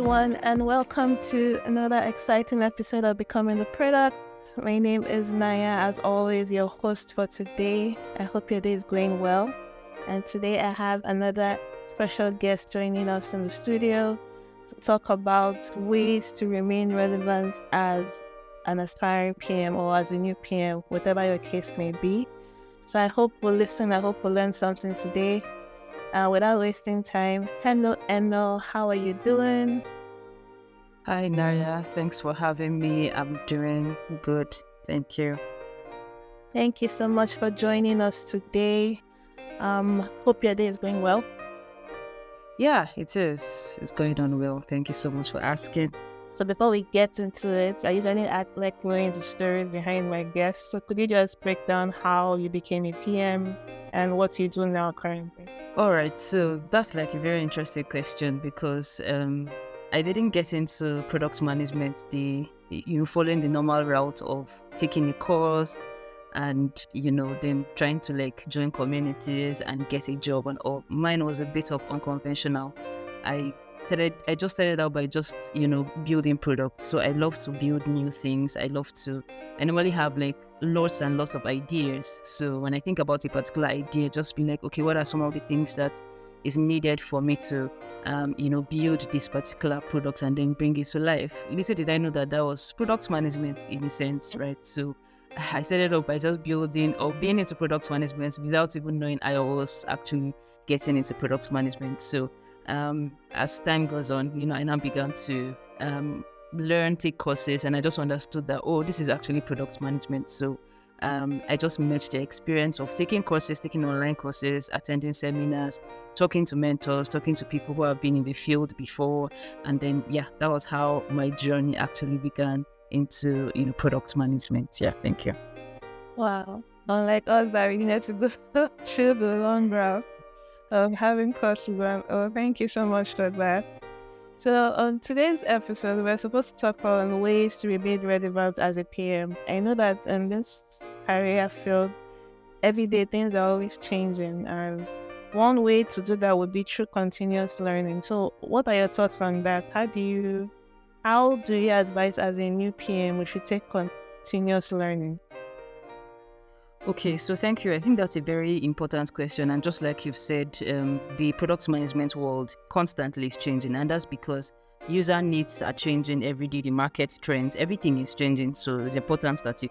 everyone, and welcome to another exciting episode of Becoming the Product. My name is Naya, as always, your host for today. I hope your day is going well. And today I have another special guest joining us in the studio to talk about ways to remain relevant as an aspiring PM or as a new PM, whatever your case may be. So I hope we'll listen. I hope we'll learn something today. Without wasting time, hello Eno, how are you doing? Hi Naya, thanks for having me. I'm doing good, thank you. Thank you so much for joining us today. Hope your day is going well. Yeah, it is. It's going on well. Thank you so much for asking. So before we get into it, I usually act like knowing the stories behind my guests. So could you just break down how you became a PM and what you do now currently? All right, so that's like a very interesting question because I didn't get into product management following the normal route of taking a course and then trying to join communities and get a job and all. Mine was a bit of unconventional. I just started out by just building products. So I love to build new things. I normally have lots and lots of ideas. So when I think about a particular idea, just be like, okay, what are some of the things that is needed for me to build this particular product and then bring it to life. Little did I know that was product management in a sense, right? So I started up by just building or being into product management without even knowing I was actually getting into product management. So as time goes on, I now began to learn, take courses, and I just understood that, this is actually product management. So I just merged the experience of taking courses, taking online courses, attending seminars, talking to mentors, talking to people who have been in the field before. And then, that was how my journey actually began into product management. Yeah, thank you. Wow. Unlike us that we need to go through the long route of having courses on. Thank you so much for that. So on today's episode, we're supposed to talk on ways to remain relevant as a PM. I know that in this career field, every day things are always changing, and one way to do that would be through continuous learning. So what are your thoughts on that? How do you advise as a new PM we should take continuous learning? Okay, so thank you. I think that's a very important question. And just like you've said, the product management world constantly is changing. And that's because user needs are changing every day. The market trends, everything is changing. So it's important that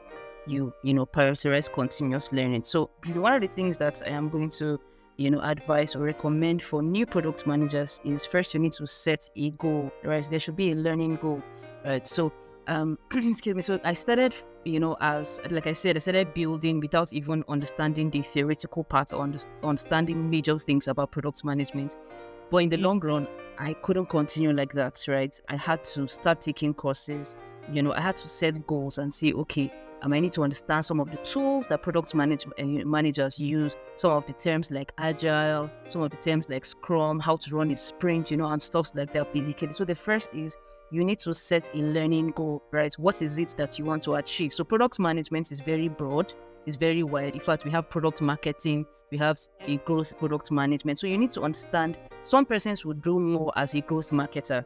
you prioritize continuous learning. So one of the things that I am going to, advise or recommend for new product managers is first you need to set a goal, right? There should be a learning goal, right? So excuse me. So I started, as like I said, I started building without even understanding the theoretical part or understanding major things about product management. But in the long run, I couldn't continue like that, right? I had to start taking courses. I had to set goals and say, okay, I need to understand some of the tools that product managers use, some of the terms like agile, some of the terms like Scrum, how to run a sprint, and stuff like that, basically. So the first is you need to set a learning goal, right? What is it that you want to achieve? So product management is very broad, it's very wide. In fact, we have product marketing, we have a growth product management. So you need to understand some persons will do more as a growth marketer,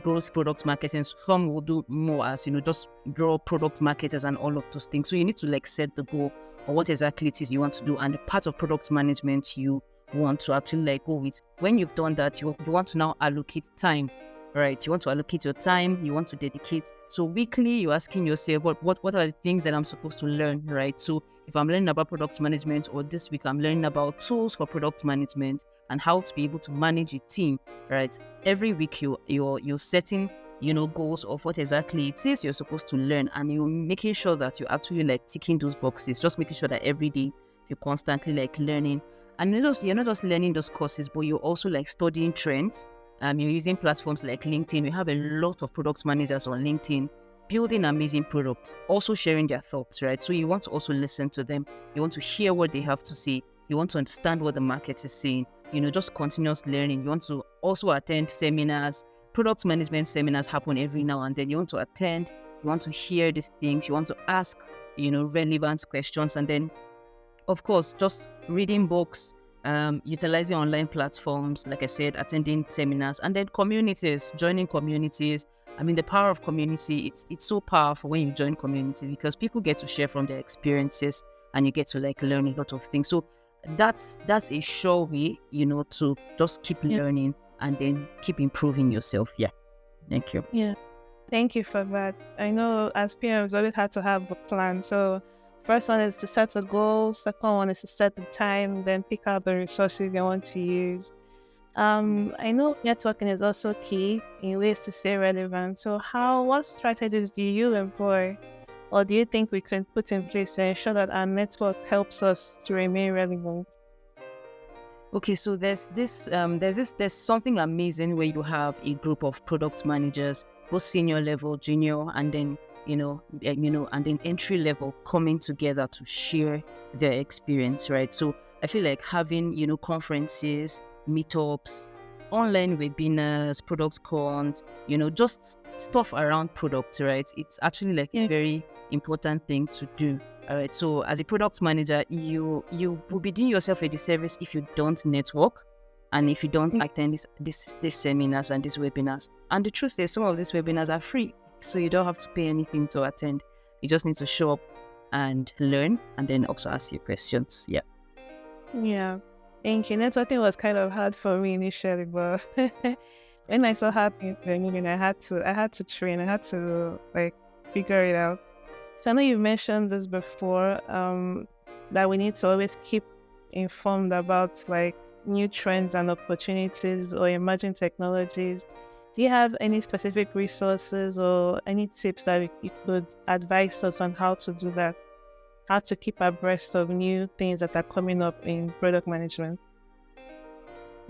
growth product marketing. Some will do more as, just draw product marketers and all of those things. So you need to set the goal or what exactly it is you want to do and the part of product management you want to actually go with. When you've done that, you want to now allocate time. Right, you want to allocate your time, you want to dedicate. So weekly, you're asking yourself, what are the things that I'm supposed to learn, right? So if I'm learning about product management, or this week I'm learning about tools for product management and how to be able to manage a team, right? Every week you're setting, goals of what exactly it is you're supposed to learn, and you're making sure that you're actually ticking those boxes. Just making sure that every day you're constantly learning, and you're not just learning those courses, but you're also studying trends. You're using platforms like LinkedIn. We have a lot of product managers on LinkedIn building amazing products, also sharing their thoughts, right? So you want to also listen to them. You want to hear what they have to say. You want to understand what the market is saying. Just continuous learning. You want to also attend seminars. Product management seminars happen every now and then. You want to attend. You want to hear these things. You want to ask, relevant questions. And then, of course, just reading books, utilizing online platforms, like I said, attending seminars, and then communities, joining communities. I mean, the power of community, it's so powerful when you join community because people get to share from their experiences and you get to like learn a lot of things. So that's a sure way, to just keep learning and then keep improving yourself. Yeah. Thank you. Yeah. Thank you for that. I know as PMs, we always have to have a plan. So first one is to set a goal. Second one is to set the time, then pick out the resources you want to use. I know networking is also key in ways to stay relevant. So what strategies do you employ, or do you think we can put in place to ensure that our network helps us to remain relevant? Okay, so there's something amazing where you have a group of product managers, both senior level, junior, and then and then entry level coming together to share their experience, right? So I feel like having conferences, meetups, online webinars, product cons, just stuff around products, right? It's actually like a very important thing to do. All right. So as a product manager, you will be doing yourself a disservice if you don't network and if you don't attend these seminars and these webinars. And the truth is, some of these webinars are free, so you don't have to pay anything to attend. You just need to show up and learn, and then also ask your questions. Yeah. Yeah. Thank you. Networking was kind of hard for me initially, but when I saw how things were moving, I had to train. I had to figure it out. So I know you've mentioned this before, that we need to always keep informed about new trends and opportunities or emerging technologies. Do you have any specific resources or any tips that you could advise us on how to do that? How to keep abreast of new things that are coming up in product management?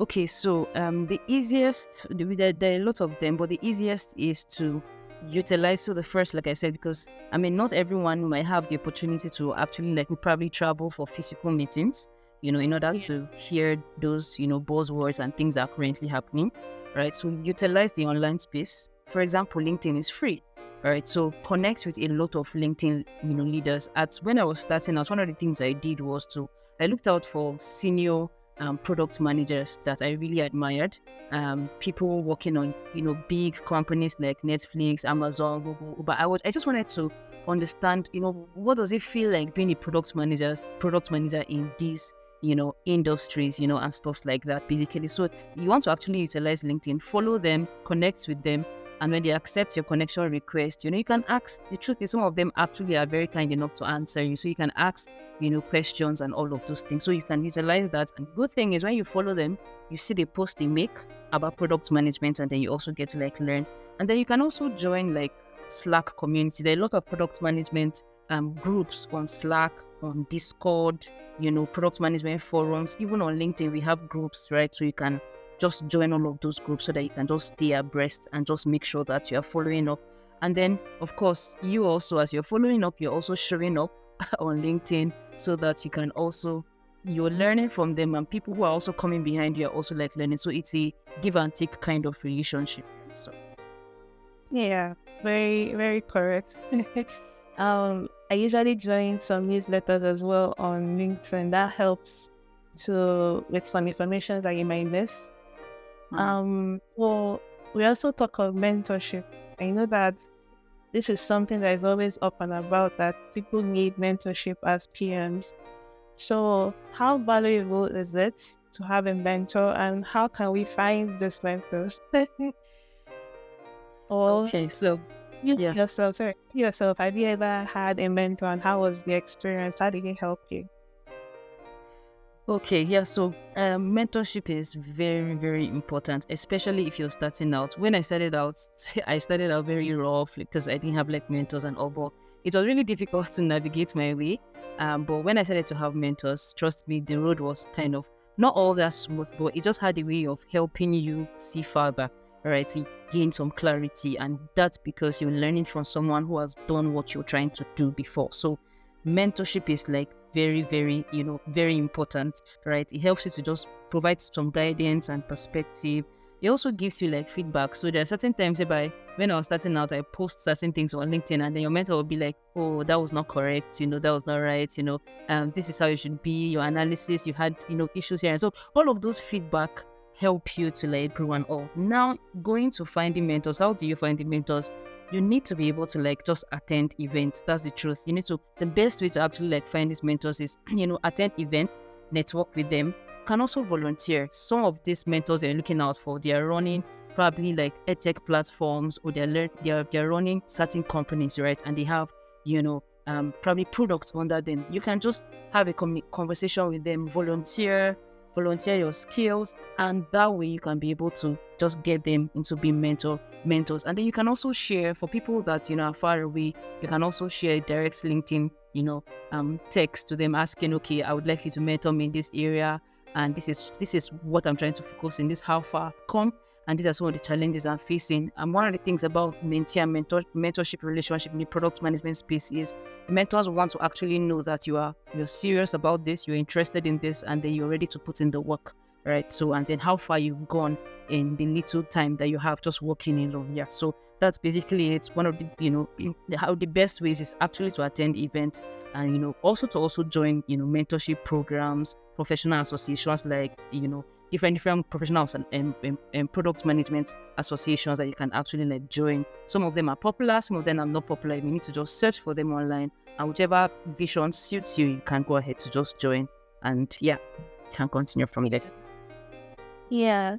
Okay, so the easiest, there are a lot of them, but the easiest is to utilize. So the first, like I said, because I mean, not everyone might have the opportunity to actually probably travel for physical meetings, in order to hear those, buzzwords and things that are currently happening, right? So utilize the online space. For example, LinkedIn is free, right? So connect with a lot of LinkedIn, leaders. When I was starting out, one of the things I did was I looked out for senior product managers that I really admired. People working on, big companies like Netflix, Amazon, Google. But I just wanted to understand, what does it feel like being a product manager in these, industries, and stuff like that, basically. So you want to actually utilize LinkedIn, follow them, connect with them. And when they accept your connection request, you can ask. The truth is, some of them actually are very kind enough to answer you. So you can ask, questions and all of those things. So you can utilize that. And the good thing is when you follow them, you see the post they make about product management, and then you also get to learn. And then you can also join Slack community. There are a lot of product management groups on Slack, on Discord, product management forums. Even on LinkedIn, we have groups, right? So you can just join all of those groups so that you can just stay abreast and just make sure that you're following up. And then, of course, you also, as you're following up, you're also showing up on LinkedIn so that you can also, you're learning from them, and people who are also coming behind you are also learning. So it's a give and take kind of relationship. So yeah, very, very correct. I usually join some newsletters as well on LinkedIn. That helps with some information that you might miss. Well, we also talk of mentorship. I know that this is something that is always up and about, that people need mentorship as PMs. So how valuable is it to have a mentor, and how can we find these mentors? Okay, so yourself, have you ever had a mentor, and how was the experience? How did it help you? Okay, yeah, so mentorship is very, very important, especially if you're starting out. When I started out, I started out very rough because I didn't have mentors and all, but it was really difficult to navigate my way. But when I started to have mentors, trust me, the road was kind of not all that smooth, but it just had a way of helping you see further, right? To gain some clarity, and that's because you're learning from someone who has done what you're trying to do before. So mentorship is very, very, very important, right? It helps you to just provide some guidance and perspective, it also gives you like feedback. So there are certain times whereby when I was starting out, I post certain things on LinkedIn, and then your mentor will be like, oh, that was not correct, that was not right, this is how you should be, your analysis, you had, issues here. And so all of those feedback help you to like improve and all. Now, going to finding mentors, how do you find the mentors? You need to be able to like just attend events. That's the truth. The best way to actually like find these mentors is, attend events, network with them, can also volunteer. Some of these mentors they're looking out for, they are running probably like EdTech platforms, or they're running certain companies, right? And they have, probably products under them. You can just have a conversation with them, volunteer your skills, and that way you can be able to just get them into being mentors. And then you can also share for people that are far away. You can also share direct LinkedIn text to them asking, okay, I would like you to mentor me in this area, and this is what I'm trying to focus in, this how far I've come, and these are some of the challenges I'm facing. And one of the things about mentee and mentorship relationship in the product management space is mentors want to actually know that you're serious about this, you're interested in this, and then you're ready to put in the work, right? So, and then how far you've gone in the little time that you have just working alone. Yeah, so that's basically it. One of the how the best ways is actually to attend events, and also to join mentorship programs, professional associations like different professionals and product management associations that you can actually like join. Some of them are popular, some of them are not popular. You need to just search for them online, and whichever vision suits you, you can go ahead to just join, and yeah, you can continue from there. Yeah.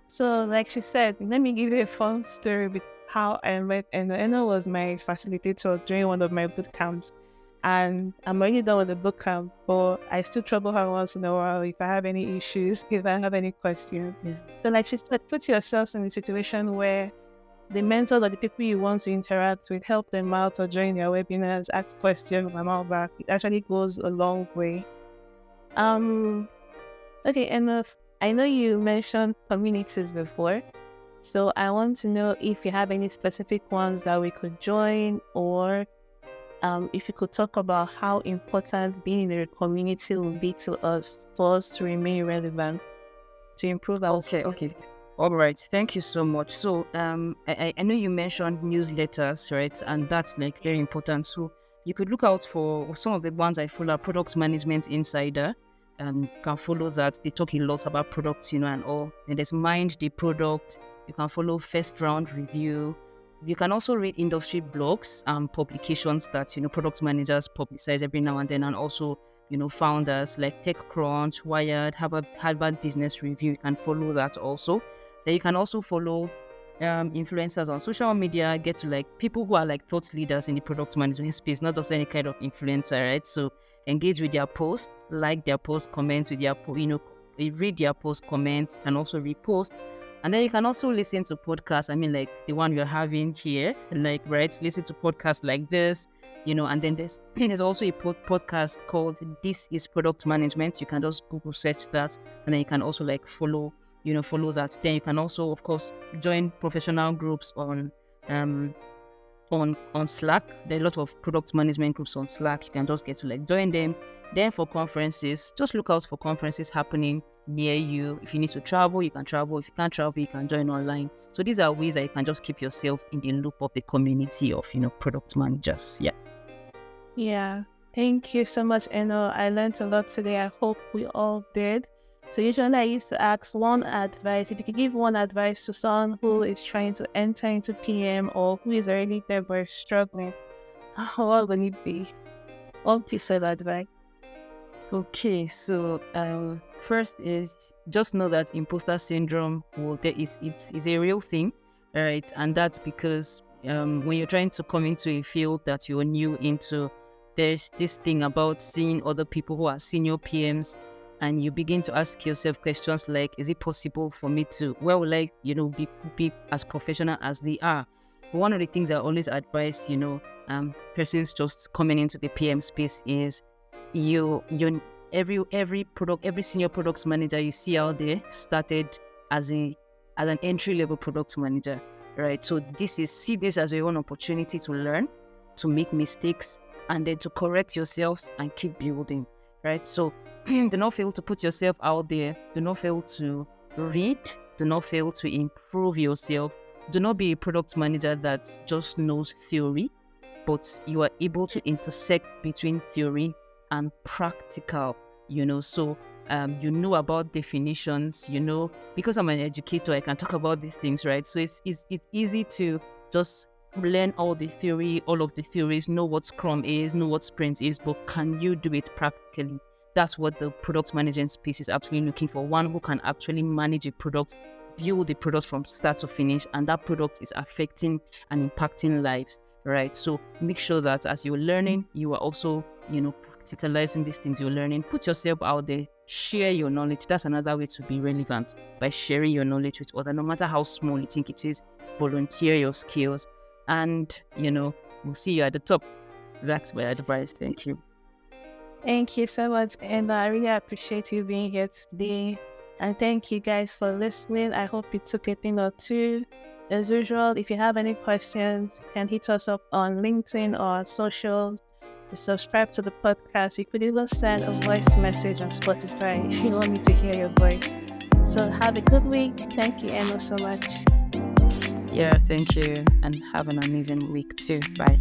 So like she said, let me give you a fun story with how I met Eno. Eno was my facilitator during one of my boot camps. And I'm already done with the boot camp, but I still trouble her once in a while if I have any issues, if I have any questions. Yeah. So like she said, put yourselves in a situation where the mentors or the people you want to interact with, help them out or join their webinars, ask questions and all that. It actually goes a long way. Okay, Eno, I know you mentioned communities before. So I want to know if you have any specific ones that we could join, or if you could talk about how important being in a community will be to us, for us to remain relevant, to improve our skills. Okay. All right. Thank you so much. So I know you mentioned newsletters, right? And that's like very important. So you could look out for some of the ones I follow. Product Management Insider, you can follow that. They talk a lot about products, and all. And there's Mind the Product. You can follow First Round Review. You can also read industry blogs and publications that product managers publicize every now and then, and also founders like TechCrunch, Wired, Harvard Business Review. You can follow that also. Then you can also follow influencers on social media. Get to like people who are like thought leaders in the product management space, not just any kind of influencer, right? So engage with their posts, like their posts, comment with their read their posts, comments, and also repost. And then you can also listen to podcasts. I mean, like the one we're having here, like, right? Listen to podcasts like this, and then there's also a podcast called This is Product Management. You can just Google search that, and then you can also like follow that. Then you can also, of course, join professional groups on Slack. There are a lot of product management groups on Slack. You can just get to like join them. Then for conferences, just look out for conferences happening near you. If you need to travel, you can travel. If you can't travel, you can join online. So these are ways that you can just keep yourself in the loop of the community of product managers. Yeah. Thank you so much, Eno. I learned a lot today. I hope we all did. So usually I used to ask one advice. If you could give one advice to someone who is trying to enter into PM or who is already there but is struggling, what would it be? One piece of advice. Okay, so first is just know that imposter syndrome it's a real thing, right? And that's because when you're trying to come into a field that you're new into, there's this thing about seeing other people who are senior PMs, and you begin to ask yourself questions like, is it possible for me to, be as professional as they are? But one of the things I always advise, persons just coming into the PM space is every senior product manager you see out there started as an entry-level product manager, right? So see this as your own opportunity to learn, to make mistakes, and then to correct yourselves and keep building, right? So do not fail to put yourself out there. Do not fail to read. Do Do not fail to improve yourself. Do not be a product manager that just knows theory, but you are able to intersect between theory and practical, So you know about definitions, because I'm an educator, I can talk about these things, right? So it's easy to just learn all the theory, all of the theories, know what Scrum is, know what Sprint is, but can you do it practically? That's what the product management space is actually looking for. One who can actually manage a product, build the product from start to finish, and that product is affecting and impacting lives, right? So make sure that as you're learning, you are also, practicalizing these things you're learning. Put yourself out there, share your knowledge. That's another way to be relevant, by sharing your knowledge with others, no matter how small you think it is. Volunteer your skills, and, we'll see you at the top. That's my advice. Thank you. Thank you so much, and I really appreciate you being here today. And thank you guys for listening. I hope you took a thing or two. As usual, if you have any questions, you can hit us up on LinkedIn or socials. Subscribe to the podcast. You could even send a voice message on Spotify if you want me to hear your voice. So have a good week. Thank you, Eno, so much. Yeah, thank you. And have an amazing week too. Bye.